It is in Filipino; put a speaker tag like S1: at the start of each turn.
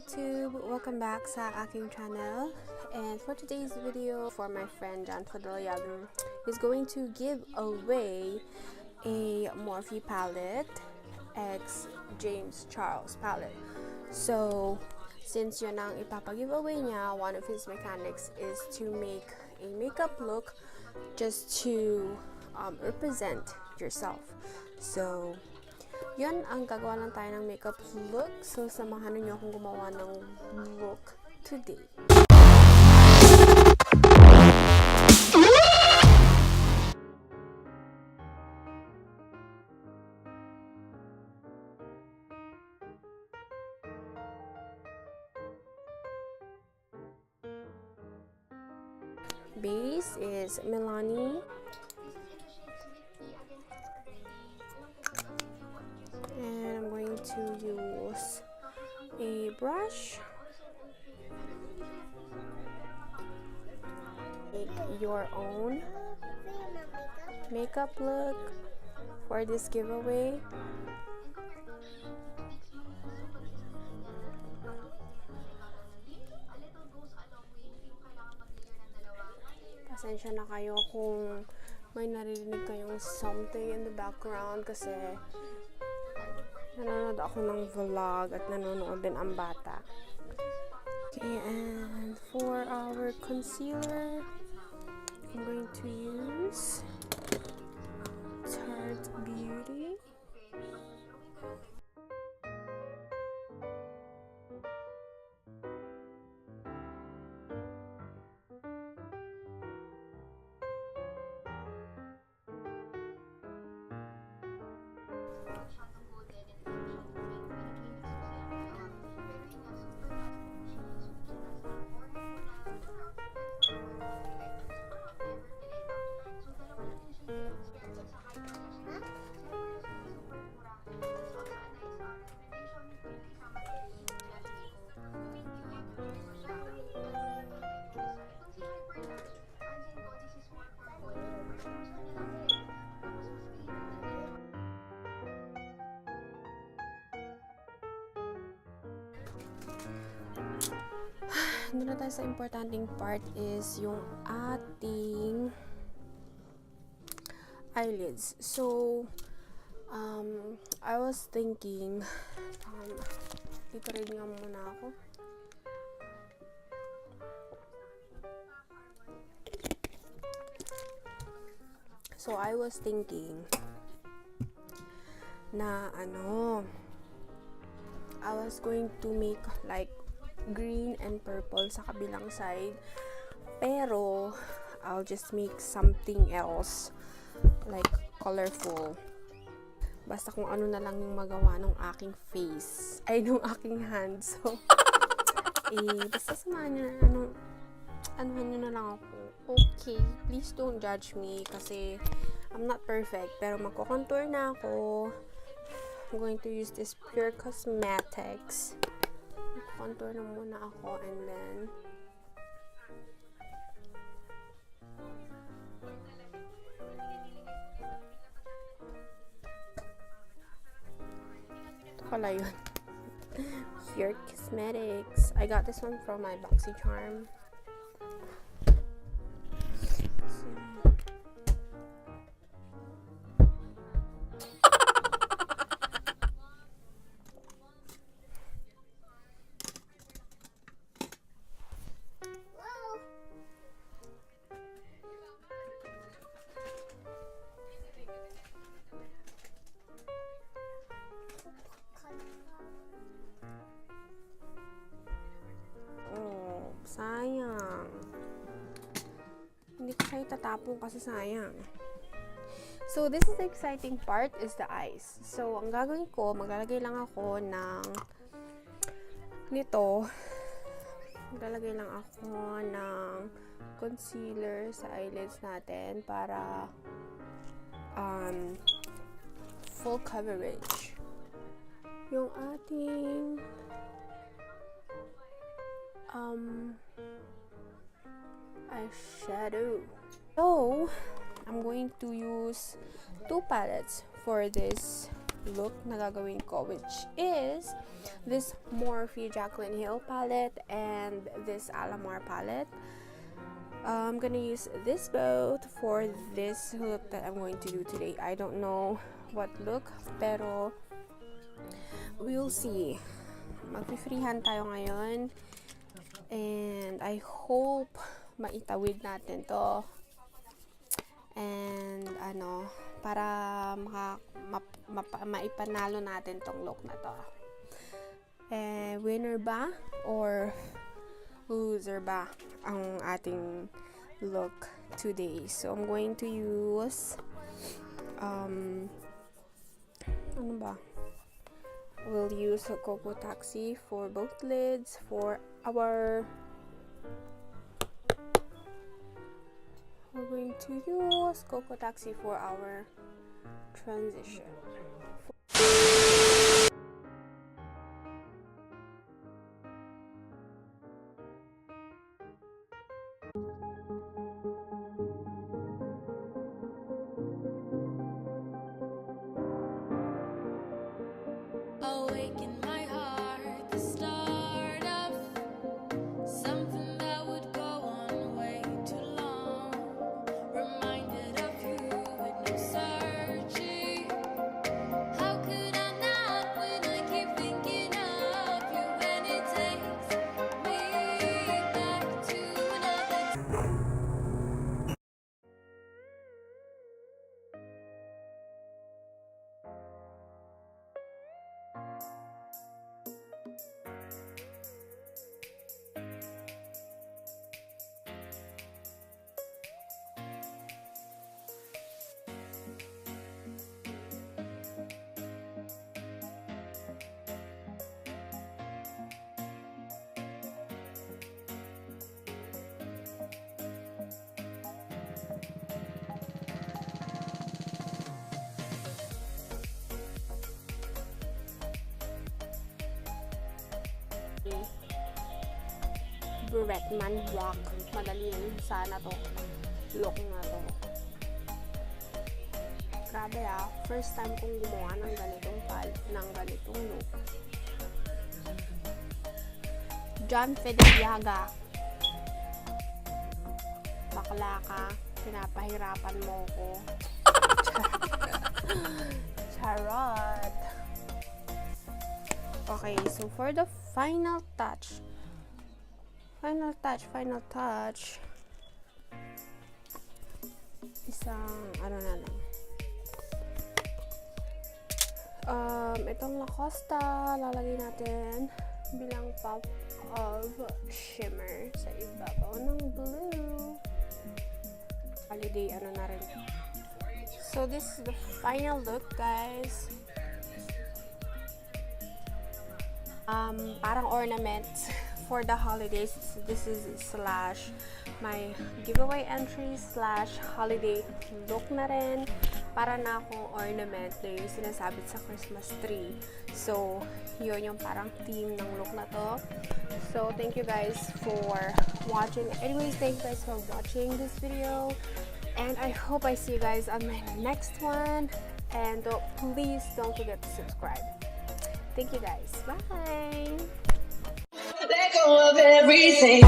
S1: YouTube! Welcome back sa aking channel. And for today's video, for my friend John Fadeliano, is going to give away a Morphe palette X James Charles palette. So, since yun ang ipapag-giveaway niya, one of his mechanics is to make a makeup look just to represent yourself. So, yun ang gagawa lang tayo ng makeup look. So, samahan niyo akong gumawa ng look today. Base is Milani. And I'm going to use a brush. Make your own makeup look for this giveaway. Pasensya na kayo kung may naririnig kayong something in the background kasi nanonood ako ng vlog at nanonood din ang bata. Okay, and for our concealer, I'm going to use Tarte Beauty. Doon na tayo sa importanteng part is yung ating eyelids. So, I was thinking, dito rin nga muna ako. So, I was thinking na I was going to make like green and purple sa kabilang side, pero I'll just make something else like colorful, basta kung ano na lang yung magawa ng aking face ay ng aking hands. So basta samahan nyo na anuhan nyo na lang ako, okay? Please don't judge me kasi I'm not perfect, pero magko-contour na ako. I'm going to use this Pure Cosmetics. Contour na muna ako and then ito pala yun. Pure Cosmetics. I got this one from my BoxyCharm. Sayang. Hindi ko siya itatapon kasi sayang. So, this is the exciting part is the eyes. So, ang gagawin ko, maglalagay lang ako ng nito. Maglalagay lang ako ng concealer sa eyelids natin para full coverage. Yung ating eyeshadow. So, I'm going to use two palettes for this look na gagawin ko, which is this Morphe Jaclyn Hill palette and this Alamar palette. I'm gonna use this both for this look that I'm going to do today. I don't know what look, pero we'll see. Mag-freehand tayo ngayon, and I hope maitawid natin to, and para maipanalo natin tong look na to. Winner ba or loser ba ang ating look today? So I'm going to use we'll use a Coco Taxi for both lids for our we're going to use Coco Taxi for our transition.
S2: Awaken my heart, the start of something that would go on way too long. Reminded of you with no searching. How could I not when I keep thinking of you, and it takes me back to another.
S1: Bretman rock. Madali sana to look na to. Grabe first time kong gumawa ng ganitong look. John Fediaga, bakla ka, pinapahirapan mo ko. Charot. Okay, so for the final touch, isang na lang, itong Lacosta lalagay natin bilang pop of shimmer sa ibabaw ng blue. Holiday na rin. So this is the final look, guys. Parang ornaments for the holidays. This is slash my giveaway entry slash holiday look na rin. Para na akong ornament na yung sinasabit sa Christmas tree. So, yun yung parang theme ng look na to. So, thank you guys for watching. Anyways, thank you guys for watching this video. And I hope I see you guys on my next one. And please don't forget to subscribe. Thank you guys. Bye!
S3: Let go of everything.